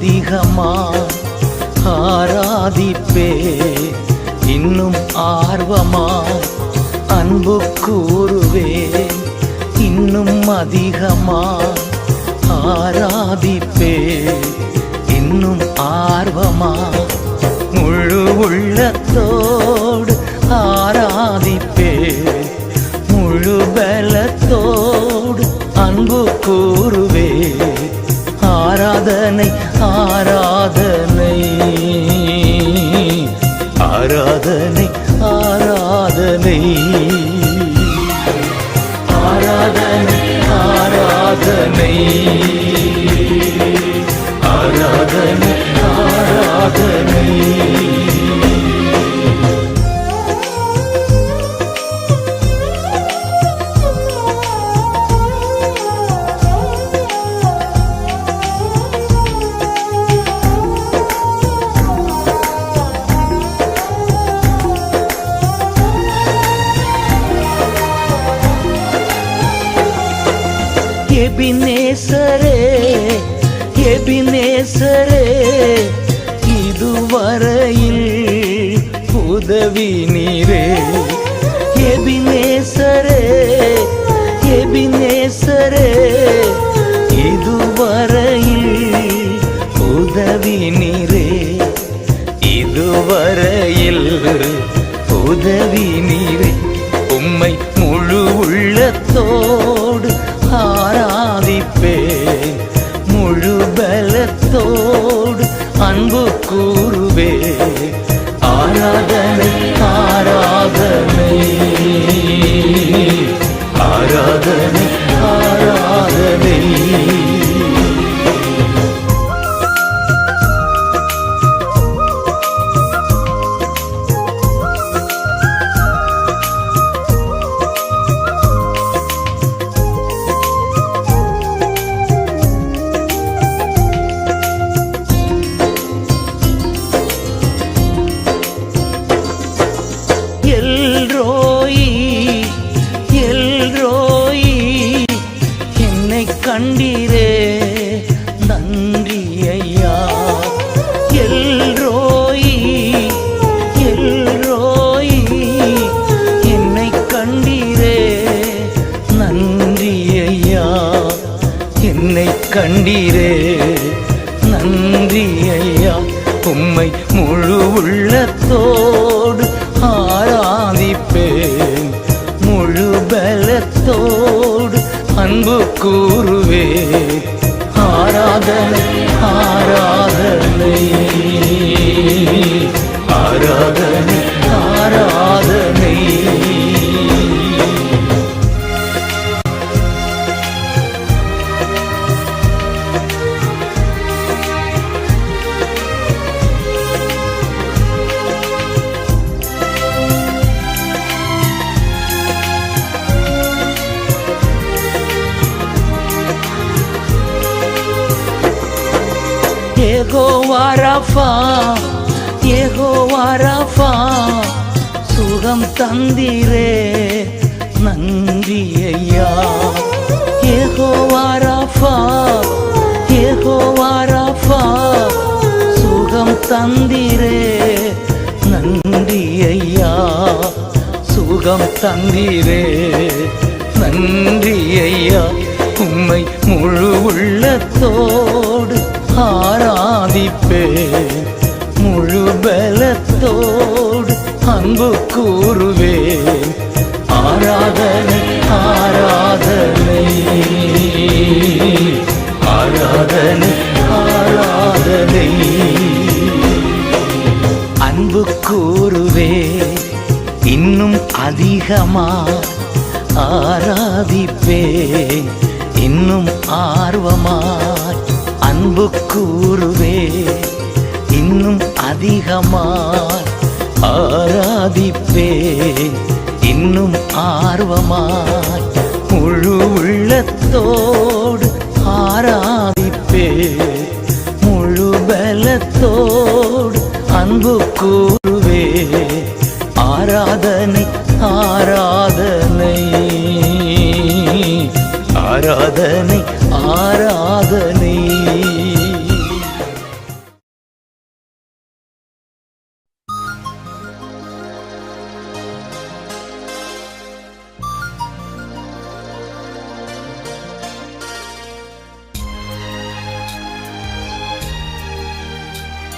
அதிகமா ஆராதிப்பே இன்னும் ஆர்வமா அன்பு கூறுவே இன்னும் அதிகமா ஆராதிப்பே இன்னும் ஆர்வமா முழு உள்ளத்தோடு ஆராதிப்பே முழு பலத்தோடு அன்பு கூறுவே ஆராதனை ஆராதனை ஆராதனை ஆராதனை ஆராதனை ஆராதனை ஆராதனை ஆராதனை எபினேசரே எபினேசரே இதுவரையில் உதவி நீரே எபினேசரே எபினேசரே இதுவரையில் உதவி நீரே இதுவரையில் உதவி நீரே உம்மை முழு உள்ளத்தோடு ஆராதிப்பே முழு பலத்தோடு அன்பு கூறுவே ஆராதனை ஆராதனை ஆராதனை ஆராதனை கண்டீரே நன்றி ஐயா எல்ரோயி எல்ரோயி என்னை கண்டீரே நன்றி ஐயா என்னை கண்டீரே நன்றி ஐயா உம்மை முழு உள்ளத்தோடு ஆராதிப்பேன் முழு பலத்தோடு அன்பு கூறுவே ஆராதனை ஆராதனை ஆராதனை ஆராதனை யெகோவா ராஃபா யெகோவா ராஃபா சுகம் தந்தீரே நன்றி ஐயா யெகோவா ராஃபா யெகோவா ராஃபா சுகம் தந்தீரே நன்றி ஐயா சுகம் தந்தீரே நன்றி ஐயா உம்மை முழு உள்ளத்தோடு ஆராதிப்பே முழு பலத்தோடு அன்பு கூறுவே ஆராதனை ஆராதனை ஆராதனை ஆராதனை அன்பு கூறுவே இன்னும் அதிகமா ஆராதிப்பே இன்னும் ஆர்வமாய் அன்பு கூறுவே இன்னும் அதிகமாய் ஆராதிப்பே இன்னும் ஆர்வமாய் முழு உள்ளத்தோடு ஆராதிப்பே முழு பலத்தோடு அன்பு கூறுவே ஆராதனை ஆராதனை ஆராதனை ஆராதனை